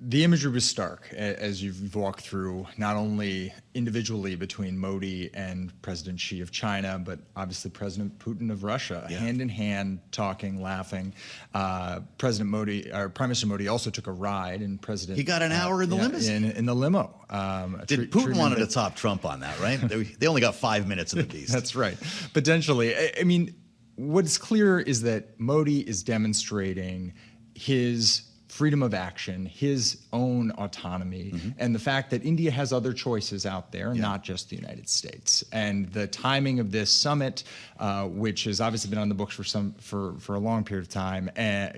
The imagery was stark as you've walked through, not only individually between Modi and President Xi of China, but obviously President Putin of Russia, hand in hand, talking, laughing. President Modi, or Prime Minister Modi, also took a ride, and he got an hour in the limousine. In the limo. Did Putin wanted to top Trump on that, right? They only got 5 minutes in the beast. That's right, potentially. I mean, what's clear is that Modi is demonstrating his freedom of action, his own autonomy, and the fact that India has other choices out there, not just the United States. And the timing of this summit, which has obviously been on the books for a long period of time,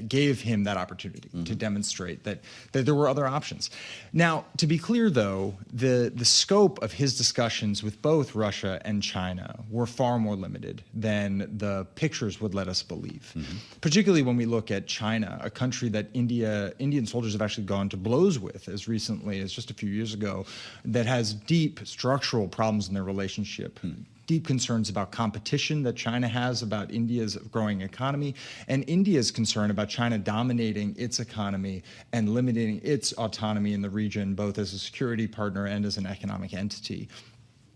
gave him that opportunity to demonstrate that there were other options. Now, to be clear, though, the scope of his discussions with both Russia and China were far more limited than the pictures would let us believe, particularly when we look at China, a country that Indian soldiers have actually gone to blows with as recently as just a few years ago, that has deep structural problems in their relationship, deep concerns about competition that China has about India's growing economy, and India's concern about China dominating its economy and limiting its autonomy in the region, both as a security partner and as an economic entity.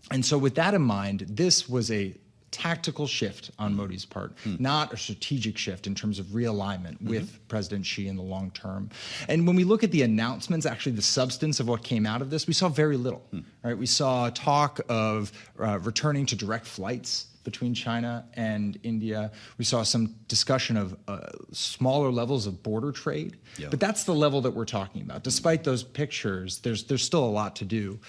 And so with that in mind, this was a tactical shift on Modi's part, not a strategic shift in terms of realignment with President Xi in the long term. And when we look at the announcements, actually the substance of what came out of this, we saw very little. Right? We saw talk of returning to direct flights between China and India. We saw some discussion of smaller levels of border trade, but that's the level that we're talking about. Despite those pictures, there's still a lot to do.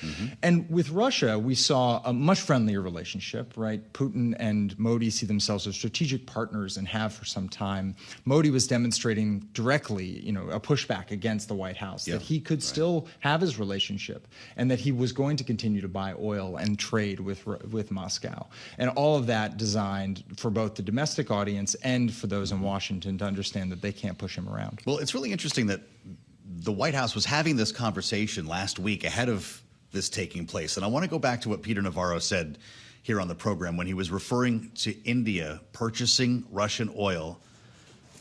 And with Russia, we saw a much friendlier relationship, right? Putin and Modi see themselves as strategic partners and have for some time. Modi was demonstrating directly, a pushback against the White House, that he could still have his relationship and that he was going to continue to buy oil and trade with Moscow. And all of that designed for both the domestic audience and for those in Washington to understand that they can't push him around. Well, it's really interesting that the White House was having this conversation last week ahead of this taking place. And I want to go back to what Peter Navarro said here on the program when he was referring to India purchasing Russian oil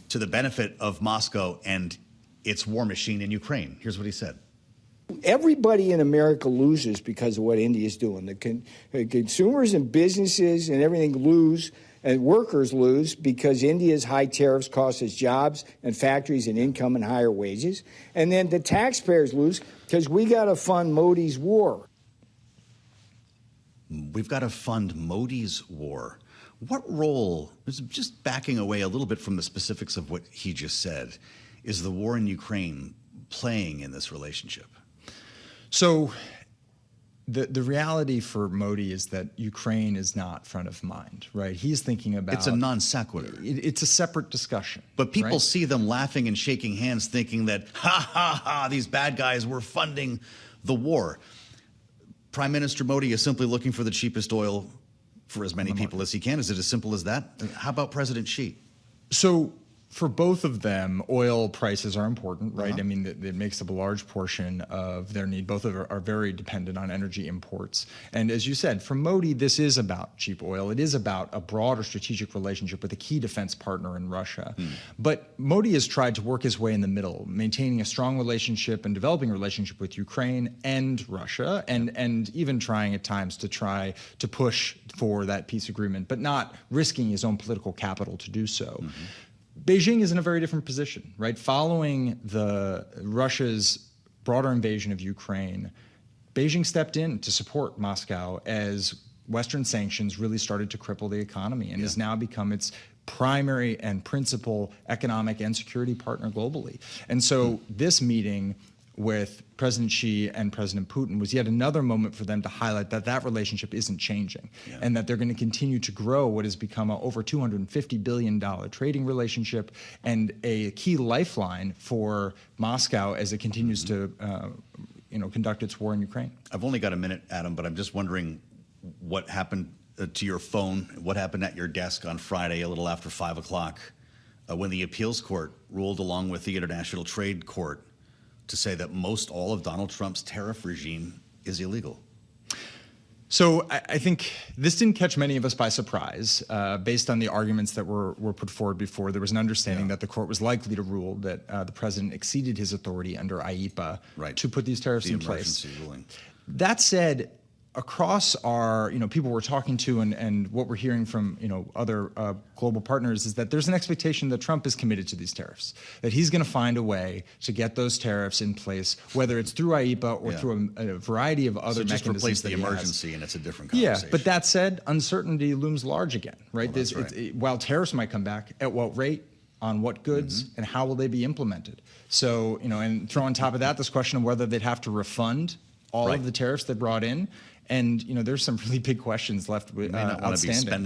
to the benefit of Moscow and its war machine in Ukraine. Here's what he said. Everybody in America loses because of what India is doing. The consumers and businesses and everything lose, and workers lose because India's high tariffs cost us jobs and factories and income and higher wages. And then the taxpayers lose because we got to fund Modi's war. We've got to fund Modi's war. What role, just backing away a little bit from the specifics of what he just said, is the war in Ukraine playing in this relationship? So the reality for Modi is that Ukraine is not front of mind, right? He's thinking about... It's a non sequitur. It's a separate discussion. But people see them laughing and shaking hands thinking that, these bad guys were funding the war. Prime Minister Modi is simply looking for the cheapest oil for as many people as he can. Is it as simple as that? How about President Xi? So for both of them, oil prices are important, right? I mean, it makes up a large portion of their need. Both of them are very dependent on energy imports. And as you said, for Modi, this is about cheap oil. It is about a broader strategic relationship with a key defense partner in Russia. But Modi has tried to work his way in the middle, maintaining a strong relationship and developing a relationship with Ukraine and Russia, and even trying at times to push for that peace agreement, but not risking his own political capital to do so. Beijing is in a very different position, right? Following Russia's broader invasion of Ukraine, Beijing stepped in to support Moscow as Western sanctions really started to cripple the economy and has now become its primary and principal economic and security partner globally. And so this meeting with President Xi and President Putin was yet another moment for them to highlight that relationship isn't changing and that they're going to continue to grow what has become a over $250 billion trading relationship and a key lifeline for Moscow as it continues to conduct its war in Ukraine. I've only got a minute, Adam, but I'm just wondering what happened to your phone, what happened at your desk on Friday a little after 5 o'clock when the appeals court ruled along with the International Trade Court to say that most all of Donald Trump's tariff regime is illegal. So I think this didn't catch many of us by surprise, based on the arguments that were put forward before. There was an understanding that the court was likely to rule that the president exceeded his authority under IEEPA to put these tariffs in place. Ruling. That said, across our, people we're talking to and what we're hearing from, other global partners is that there's an expectation that Trump is committed to these tariffs, that he's going to find a way to get those tariffs in place, whether it's through IEEPA or through a variety of other mechanisms. So just replace the emergency and it's a different conversation. Yeah, but that said, uncertainty looms large again, right? Well, while tariffs might come back, at what rate, on what goods, and how will they be implemented? So, and throw on top of that this question of whether they'd have to refund all of the tariffs they brought in. And, there's some really big questions left outstanding.